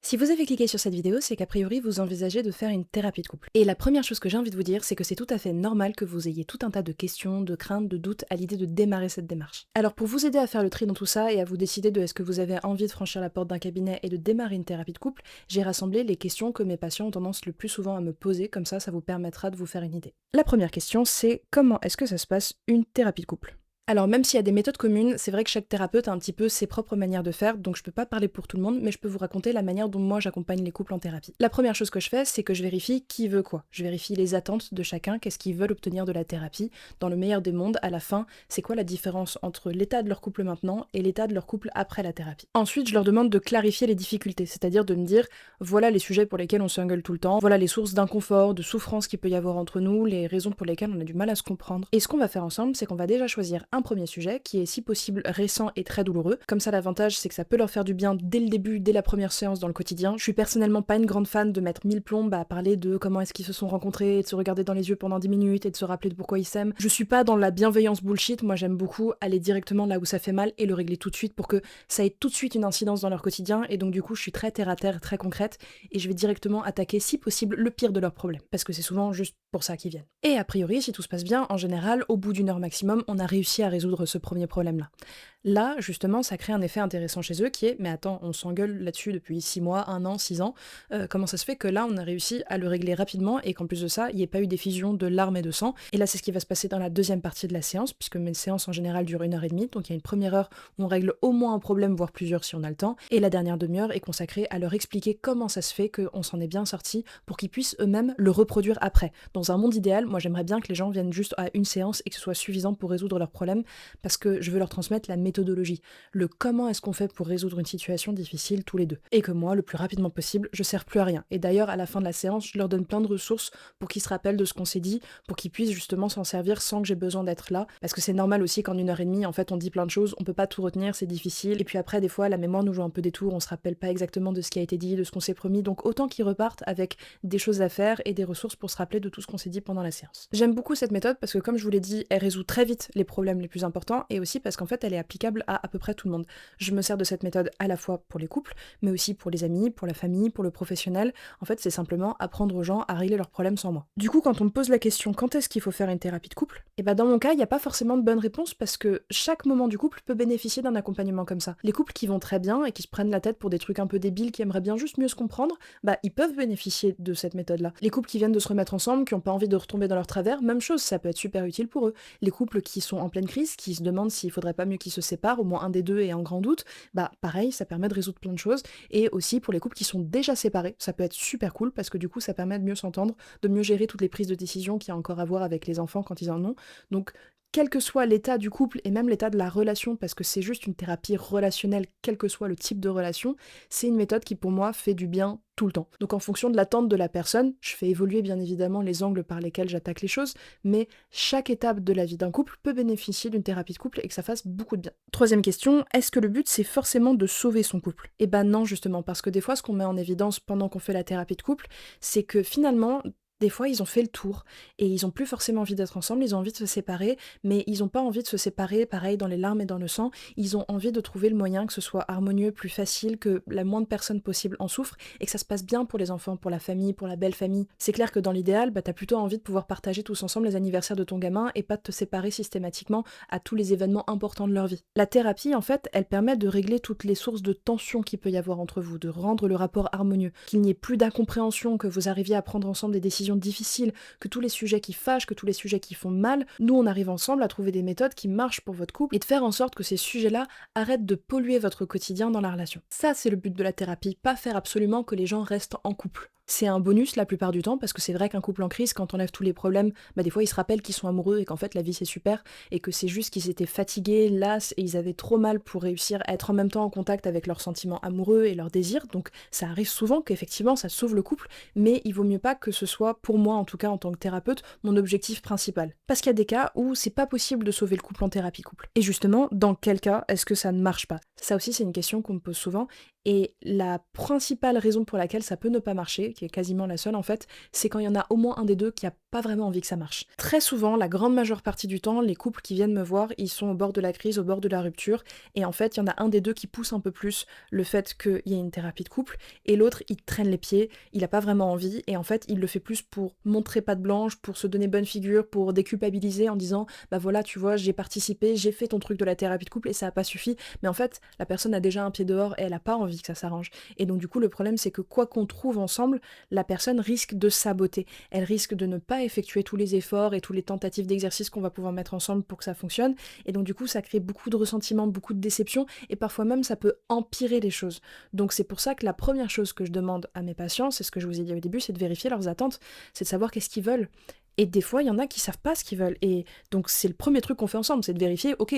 Si vous avez cliqué sur cette vidéo, c'est qu'a priori vous envisagez de faire une thérapie de couple. Et la première chose que j'ai envie de vous dire, c'est que c'est tout à fait normal que vous ayez tout un tas de questions, de craintes, de doutes à l'idée de démarrer cette démarche. Alors pour vous aider à faire le tri dans tout ça et à vous décider de est-ce que vous avez envie de franchir la porte d'un cabinet et de démarrer une thérapie de couple, j'ai rassemblé les questions que mes patients ont tendance le plus souvent à me poser, comme ça vous permettra de vous faire une idée. La première question, c'est comment est-ce que ça se passe une thérapie de couple? Alors même s'il y a des méthodes communes, c'est vrai que chaque thérapeute a un petit peu ses propres manières de faire, donc je peux pas parler pour tout le monde, mais je peux vous raconter la manière dont moi j'accompagne les couples en thérapie. La première chose que je fais, c'est que je vérifie qui veut quoi. Je vérifie les attentes de chacun, qu'est-ce qu'ils veulent obtenir de la thérapie. Dans le meilleur des mondes, à la fin, c'est quoi la différence entre l'état de leur couple maintenant et l'état de leur couple après la thérapie. Ensuite, je leur demande de clarifier les difficultés, c'est-à-dire de me dire, voilà les sujets pour lesquels on s'engueule tout le temps, voilà les sources d'inconfort, de souffrance qu'il peut y avoir entre nous, les raisons pour lesquelles on a du mal à se comprendre. Et ce qu'on va faire ensemble, c'est qu'on va déjà choisir un premier sujet qui est si possible récent et très douloureux. Comme ça, l'avantage, c'est que ça peut leur faire du bien dès le début, dès la première séance dans le quotidien. Je suis personnellement pas une grande fan de mettre 1000 plombes à parler de comment est-ce qu'ils se sont rencontrés, de se regarder dans les yeux pendant 10 minutes et de se rappeler de pourquoi ils s'aiment. Je suis pas dans la bienveillance bullshit, moi j'aime beaucoup aller directement là où ça fait mal et le régler tout de suite pour que ça ait tout de suite une incidence dans leur quotidien, et donc du coup je suis très terre à terre, très concrète, et je vais directement attaquer si possible le pire de leurs problèmes, parce que c'est souvent juste pour ça qu'ils viennent. Et a priori, si tout se passe bien, en général, au bout d'une heure maximum, on a réussi à résoudre ce premier problème-là. Là, justement, ça crée un effet intéressant chez eux qui est, mais attends, on s'engueule là-dessus depuis 6 mois, 1 an, 6 ans, comment ça se fait que là, on a réussi à le régler rapidement et qu'en plus de ça, il n'y ait pas eu d'effusion de larmes et de sang. Et là, c'est ce qui va se passer dans la deuxième partie de la séance, puisque mes séances en général durent 1 heure et demie, donc il y a une première heure où on règle au moins un problème, voire plusieurs si on a le temps, et la dernière demi-heure est consacrée à leur expliquer comment ça se fait qu'on s'en est bien sorti pour qu'ils puissent eux-mêmes le reproduire après. Dans un monde idéal, moi j'aimerais bien que les gens viennent juste à une séance et que ce soit suffisant pour résoudre leurs problèmes, parce que je veux leur transmettre la méthodologie, le comment est-ce qu'on fait pour résoudre une situation difficile tous les deux. Et que moi, le plus rapidement possible, je sers plus à rien. Et d'ailleurs, à la fin de la séance, je leur donne plein de ressources pour qu'ils se rappellent de ce qu'on s'est dit, pour qu'ils puissent justement s'en servir sans que j'ai besoin d'être là. Parce que c'est normal aussi qu'en 1 heure et demie, en fait, on dit plein de choses, on peut pas tout retenir, c'est difficile. Et puis après, des fois, la mémoire nous joue un peu des tours, on se rappelle pas exactement de ce qui a été dit, de ce qu'on s'est promis. Donc autant qu'ils repartent avec des choses à faire et des ressources pour se rappeler de tout ce qu'on s'est dit pendant la séance. J'aime beaucoup cette méthode parce que, comme je vous l'ai dit, elle résout très vite les problèmes les plus importants, et aussi parce qu'en fait, elle est applicable à peu près tout le monde. Je me sers de cette méthode à la fois pour les couples, mais aussi pour les amis, pour la famille, pour le professionnel. En fait, c'est simplement apprendre aux gens à régler leurs problèmes sans moi. Du coup, quand on me pose la question quand est-ce qu'il faut faire une thérapie de couple, et dans mon cas, il n'y a pas forcément de bonne réponse parce que chaque moment du couple peut bénéficier d'un accompagnement comme ça. Les couples qui vont très bien et qui se prennent la tête pour des trucs un peu débiles, qui aimeraient bien juste mieux se comprendre, ils peuvent bénéficier de cette méthode-là. Les couples qui viennent de se remettre ensemble, qui n'ont pas envie de retomber dans leur travers, même chose, ça peut être super utile pour eux. Les couples qui sont en pleine crise, qui se demandent s'il faudrait pas mieux qu'ils se séparent, au moins un des deux est en grand doute, pareil, ça permet de résoudre plein de choses. Et aussi pour les couples qui sont déjà séparés, ça peut être super cool parce que du coup ça permet de mieux s'entendre, de mieux gérer toutes les prises de décision qu'il y a encore à voir avec les enfants quand ils en ont. Donc quel que soit l'état du couple et même l'état de la relation, parce que c'est juste une thérapie relationnelle, quel que soit le type de relation, c'est une méthode qui pour moi fait du bien tout le temps. Donc en fonction de l'attente de la personne, je fais évoluer bien évidemment les angles par lesquels j'attaque les choses, mais chaque étape de la vie d'un couple peut bénéficier d'une thérapie de couple et que ça fasse beaucoup de bien. Troisième question, est-ce que le but c'est forcément de sauver son couple? Eh ben non, justement, parce que des fois ce qu'on met en évidence pendant qu'on fait la thérapie de couple, c'est que finalement, des fois, ils ont fait le tour et ils ont plus forcément envie d'être ensemble, ils ont envie de se séparer, mais ils ont pas envie de se séparer, pareil, dans les larmes et dans le sang. Ils ont envie de trouver le moyen que ce soit harmonieux, plus facile, que la moindre personne possible en souffre et que ça se passe bien pour les enfants, pour la famille, pour la belle famille. C'est clair que dans l'idéal, t'as plutôt envie de pouvoir partager tous ensemble les anniversaires de ton gamin et pas de te séparer systématiquement à tous les événements importants de leur vie. La thérapie, en fait, elle permet de régler toutes les sources de tension qu'il peut y avoir entre vous, de rendre le rapport harmonieux, qu'il n'y ait plus d'incompréhension, que vous arriviez à prendre ensemble des décisions difficiles, que tous les sujets qui fâchent, que tous les sujets qui font mal, nous on arrive ensemble à trouver des méthodes qui marchent pour votre couple et de faire en sorte que ces sujets-là arrêtent de polluer votre quotidien dans la relation. Ça c'est le but de la thérapie, pas faire absolument que les gens restent en couple. C'est un bonus la plupart du temps parce que c'est vrai qu'un couple en crise, quand on enlève tous les problèmes, des fois ils se rappellent qu'ils sont amoureux et qu'en fait la vie c'est super et que c'est juste qu'ils étaient fatigués, las et ils avaient trop mal pour réussir à être en même temps en contact avec leurs sentiments amoureux et leurs désirs. Donc ça arrive souvent qu'effectivement ça sauve le couple, mais il vaut mieux pas que ce soit, pour moi en tout cas en tant que thérapeute, mon objectif principal. Parce qu'il y a des cas où c'est pas possible de sauver le couple en thérapie couple. Et justement, dans quel cas est-ce que ça ne marche pas? Ça aussi, c'est une question qu'on me pose souvent et la principale raison pour laquelle ça peut ne pas marcher, qui est quasiment la seule en fait, c'est quand il y en a au moins un des 2 qui a pas vraiment envie que ça marche. Très souvent, la grande majeure partie du temps, les couples qui viennent me voir, ils sont au bord de la crise, au bord de la rupture et en fait, il y en a un des 2 qui pousse un peu plus le fait qu'il y ait une thérapie de couple et l'autre, il traîne les pieds, il a pas vraiment envie et en fait, il le fait plus pour montrer patte blanche, pour se donner bonne figure, pour déculpabiliser en disant: «Bah voilà, tu vois, j'ai participé, j'ai fait ton truc de la thérapie de couple et ça a pas suffi». Mais en fait, la personne a déjà un pied dehors et elle a pas envie que ça s'arrange. Et donc du coup, le problème, c'est que quoi qu'on trouve ensemble, la personne risque de saboter. Elle risque de ne pas effectuer tous les efforts et tous les tentatives d'exercice qu'on va pouvoir mettre ensemble pour que ça fonctionne. Et donc du coup, ça crée beaucoup de ressentiments, beaucoup de déceptions, et parfois même ça peut empirer les choses. Donc c'est pour ça que la première chose que je demande à mes patients, c'est ce que je vous ai dit au début, c'est de vérifier leurs attentes, c'est de savoir qu'est-ce qu'ils veulent. Et des fois, il y en a qui savent pas ce qu'ils veulent. Et donc, c'est le premier truc qu'on fait ensemble, c'est de vérifier, ok,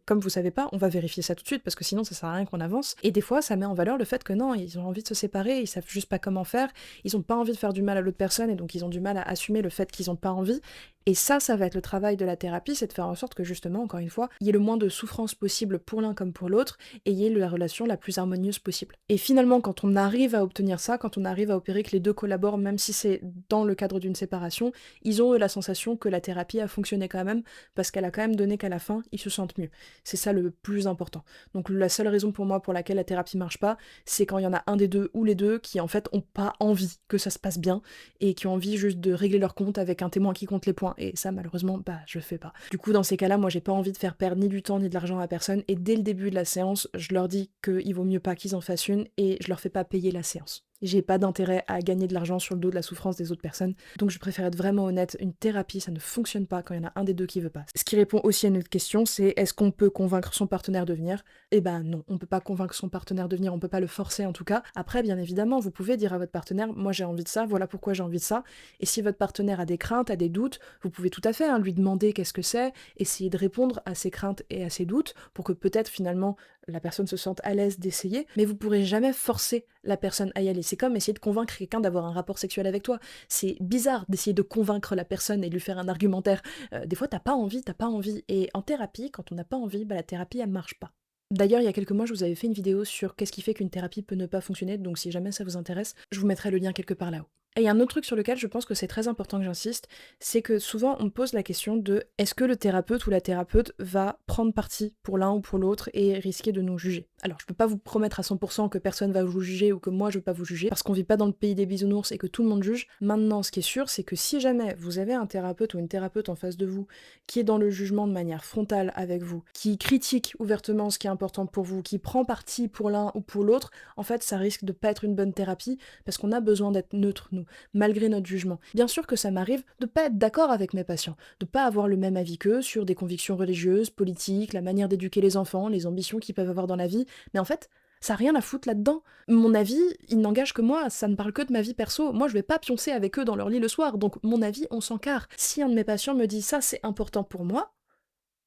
comme vous savez pas, on va vérifier ça tout de suite, parce que sinon, ça sert à rien qu'on avance. Et des fois, ça met en valeur le fait que non, ils ont envie de se séparer, ils savent juste pas comment faire, ils ont pas envie de faire du mal à l'autre personne, et donc ils ont du mal à assumer le fait qu'ils ont pas envie. Et ça va être le travail de la thérapie, c'est de faire en sorte que justement, encore une fois, il y ait le moins de souffrance possible pour l'un comme pour l'autre, et il y ait la relation la plus harmonieuse possible. Et finalement, quand on arrive à obtenir ça, quand on arrive à opérer que les deux collaborent, même si c'est dans le cadre d'une séparation, ils ont eu la sensation que la thérapie a fonctionné quand même, parce qu'elle a quand même donné qu'à la fin, ils se sentent mieux. C'est ça le plus important. Donc la seule raison pour moi pour laquelle la thérapie marche pas, c'est quand il y en a un des deux ou les deux qui en fait ont pas envie que ça se passe bien, et qui ont envie juste de régler leur compte avec un témoin qui compte les points. Et ça, malheureusement, bah, je fais pas. Du coup, dans ces cas-là, moi, j'ai pas envie de faire perdre ni du temps ni de l'argent à personne. Et dès le début de la séance, je leur dis qu'il vaut mieux pas qu'ils en fassent une et je leur fais pas payer la séance. J'ai pas d'intérêt à gagner de l'argent sur le dos de la souffrance des autres personnes. Donc je préfère être vraiment honnête, une thérapie, ça ne fonctionne pas quand il y en a un des deux qui veut pas. Ce qui répond aussi à une autre question, c'est est-ce qu'on peut convaincre son partenaire de venir? Eh ben non, on peut pas convaincre son partenaire de venir, on peut pas le forcer en tout cas. Après, bien évidemment, vous pouvez dire à votre partenaire, moi j'ai envie de ça, voilà pourquoi j'ai envie de ça. Et si votre partenaire a des craintes, a des doutes, vous pouvez tout à fait lui demander qu'est-ce que c'est, essayer de répondre à ses craintes et à ses doutes pour que peut-être finalement la personne se sente à l'aise d'essayer, mais vous pourrez jamais forcer la personne à y aller. C'est comme essayer de convaincre quelqu'un d'avoir un rapport sexuel avec toi. C'est bizarre d'essayer de convaincre la personne et de lui faire un argumentaire. Des fois, t'as pas envie, t'as pas envie. Et en thérapie, quand on n'a pas envie, bah, la thérapie, elle marche pas. D'ailleurs, il y a quelques mois, je vous avais fait une vidéo sur qu'est-ce qui fait qu'une thérapie peut ne pas fonctionner, donc si jamais ça vous intéresse, je vous mettrai le lien quelque part là-haut. Et il y a un autre truc sur lequel je pense que c'est très important que j'insiste, c'est que souvent on me pose la question de est-ce que le thérapeute ou la thérapeute va prendre parti pour l'un ou pour l'autre et risquer de nous juger. Alors je peux pas vous promettre à 100% que personne va vous juger ou que moi je vais pas vous juger, parce qu'on vit pas dans le pays des bisounours et que tout le monde juge. Maintenant, ce qui est sûr, c'est que si jamais vous avez un thérapeute ou une thérapeute en face de vous qui est dans le jugement de manière frontale avec vous, qui critique ouvertement ce qui est important pour vous, qui prend parti pour l'un ou pour l'autre, en fait ça risque de pas être une bonne thérapie, parce qu'on a besoin d'être neutre, nous, malgré notre jugement. Bien sûr que ça m'arrive de pas être d'accord avec mes patients, de pas avoir le même avis qu'eux sur des convictions religieuses, politiques, la manière d'éduquer les enfants, les ambitions qu'ils peuvent avoir dans la vie, mais en fait, ça n'a rien à foutre là-dedans. Mon avis, il n'engage que moi, ça ne parle que de ma vie perso. Moi, je vais pas pioncer avec eux dans leur lit le soir, donc mon avis, on s'en carre. Si un de mes patients me dit ça, c'est important pour moi,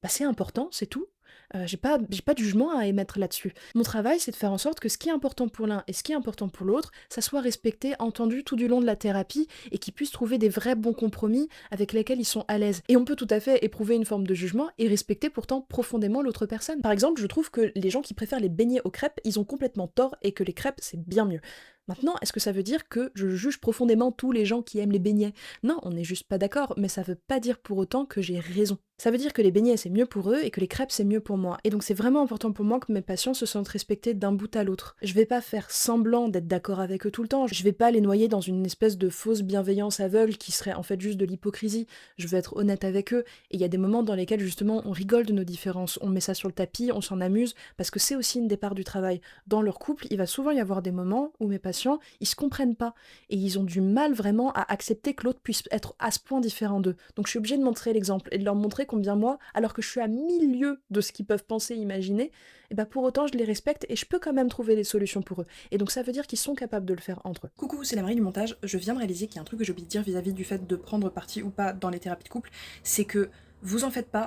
bah c'est important, c'est tout. J'ai pas de jugement à émettre là-dessus. Mon travail, c'est de faire en sorte que ce qui est important pour l'un et ce qui est important pour l'autre, ça soit respecté, entendu tout du long de la thérapie et qu'ils puissent trouver des vrais bons compromis avec lesquels ils sont à l'aise. Et on peut tout à fait éprouver une forme de jugement et respecter pourtant profondément l'autre personne. Par exemple, je trouve que les gens qui préfèrent les beignets aux crêpes, ils ont complètement tort et que les crêpes, c'est bien mieux. Maintenant, est-ce que ça veut dire que je juge profondément tous les gens qui aiment les beignets? Non, on n'est juste pas d'accord, mais ça veut pas dire pour autant que j'ai raison. Ça veut dire que les beignets c'est mieux pour eux et que les crêpes c'est mieux pour moi. Et donc c'est vraiment important pour moi que mes patients se sentent respectés d'un bout à l'autre. Je vais pas faire semblant d'être d'accord avec eux tout le temps, je vais pas les noyer dans une espèce de fausse bienveillance aveugle qui serait en fait juste de l'hypocrisie. Je veux être honnête avec eux, et il y a des moments dans lesquels justement on rigole de nos différences, on met ça sur le tapis, on s'en amuse, parce que c'est aussi une des parts du travail. Dans leur couple, il va souvent y avoir des moments où mes patients, ils se comprennent pas, et ils ont du mal vraiment à accepter que l'autre puisse être à ce point différent d'eux. Donc je suis obligée de montrer l'exemple et de leur montrer combien moi, alors que je suis à 1000 lieues de ce qu'ils peuvent penser, imaginer, et bah pour autant je les respecte et je peux quand même trouver des solutions pour eux. Et donc ça veut dire qu'ils sont capables de le faire entre eux. Coucou, c'est la Marie du montage. Je viens de réaliser qu'il y a un truc que j'ai oublié de dire vis-à-vis du fait de prendre parti ou pas dans les thérapies de couple, c'est que vous en faites pas,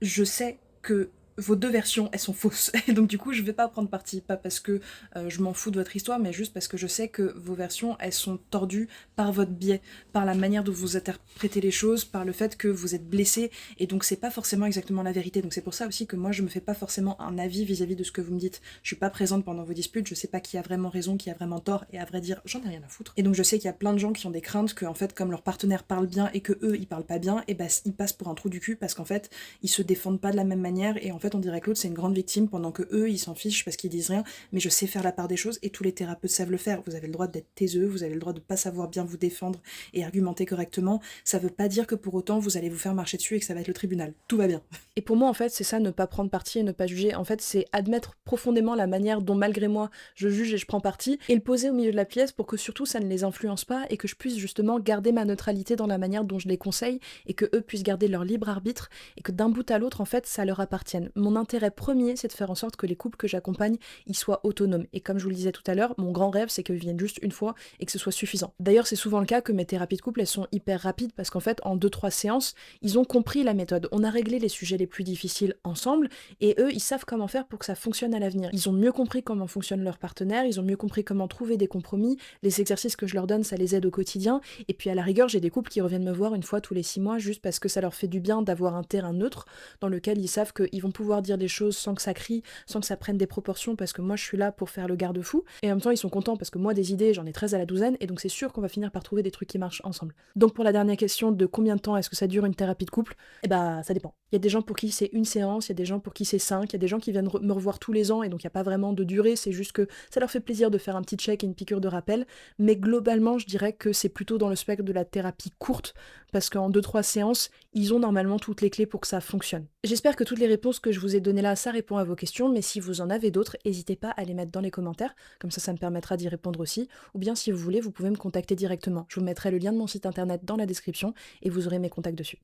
je sais que vos 2 versions, elles sont fausses et donc du coup, je vais pas prendre parti. Pas parce que, je m'en fous de votre histoire, mais juste parce que je sais que vos versions, elles sont tordues par votre biais, par la manière dont vous interprétez les choses, par le fait que vous êtes blessé et donc c'est pas forcément exactement la vérité. Donc c'est pour ça aussi que moi, je me fais pas forcément un avis vis-à-vis de ce que vous me dites. Je suis pas présente pendant vos disputes, je sais pas qui a vraiment raison, qui a vraiment tort et à vrai dire, j'en ai rien à foutre. Et donc je sais qu'il y a plein de gens qui ont des craintes que en fait, comme leur partenaire parle bien et que eux ils parlent pas bien, et bah, ils passent pour un trou du cul parce qu'en fait, ils se défendent pas de la même manière et en fait on dirait que l'autre c'est une grande victime pendant que eux ils s'en fichent parce qu'ils disent rien, mais je sais faire la part des choses et tous les thérapeutes savent le faire. Vous avez le droit d'être taiseux, vous avez le droit de pas savoir bien vous défendre et argumenter correctement. Ça veut pas dire que pour autant vous allez vous faire marcher dessus et que ça va être le tribunal. Tout va bien. Et pour moi, en fait, c'est ça, ne pas prendre parti et ne pas juger. En fait, c'est admettre profondément la manière dont, malgré moi, je juge et je prends parti, et le poser au milieu de la pièce pour que surtout ça ne les influence pas et que je puisse justement garder ma neutralité dans la manière dont je les conseille et que eux puissent garder leur libre arbitre et que d'un bout à l'autre, en fait, ça leur appartienne. Mon intérêt premier, c'est de faire en sorte que les couples que j'accompagne, ils soient autonomes. Et comme je vous le disais tout à l'heure, mon grand rêve, c'est qu'ils viennent juste une fois et que ce soit suffisant. D'ailleurs, c'est souvent le cas que mes thérapies de couple, elles sont hyper rapides parce qu'en fait, en 2-3 séances, ils ont compris la méthode. On a réglé les sujets les plus difficiles ensemble et eux, ils savent comment faire pour que ça fonctionne à l'avenir. Ils ont mieux compris comment fonctionne leur partenaire, ils ont mieux compris comment trouver des compromis, les exercices que je leur donne, ça les aide au quotidien. Et puis à la rigueur, j'ai des couples qui reviennent me voir une fois tous les 6 mois juste parce que ça leur fait du bien d'avoir un terrain neutre dans lequel ils savent qu'ils vont pouvoir dire des choses sans que ça crie, sans que ça prenne des proportions parce que moi je suis là pour faire le garde-fou. Et en même temps, ils sont contents parce que moi, des idées, j'en ai 13 à la douzaine et donc c'est sûr qu'on va finir par trouver des trucs qui marchent ensemble. Donc pour la dernière question de combien de temps est-ce que ça dure une thérapie de couple, eh bah ça dépend. Il y a des gens pour qui c'est une séance, il y a des gens pour qui c'est 5, il y a des gens qui viennent me revoir tous les ans et donc il n'y a pas vraiment de durée, c'est juste que ça leur fait plaisir de faire un petit check et une piqûre de rappel. Mais globalement, je dirais que c'est plutôt dans le spectre de la thérapie courte parce qu'en 2-3 séances, ils ont normalement toutes les clés pour que ça fonctionne. J'espère que toutes les réponses que je vous ai données là, ça répond à vos questions, mais si vous en avez d'autres, n'hésitez pas à les mettre dans les commentaires, comme ça me permettra d'y répondre aussi, ou bien si vous voulez, vous pouvez me contacter directement. Je vous mettrai le lien de mon site internet dans la description et vous aurez mes contacts dessus.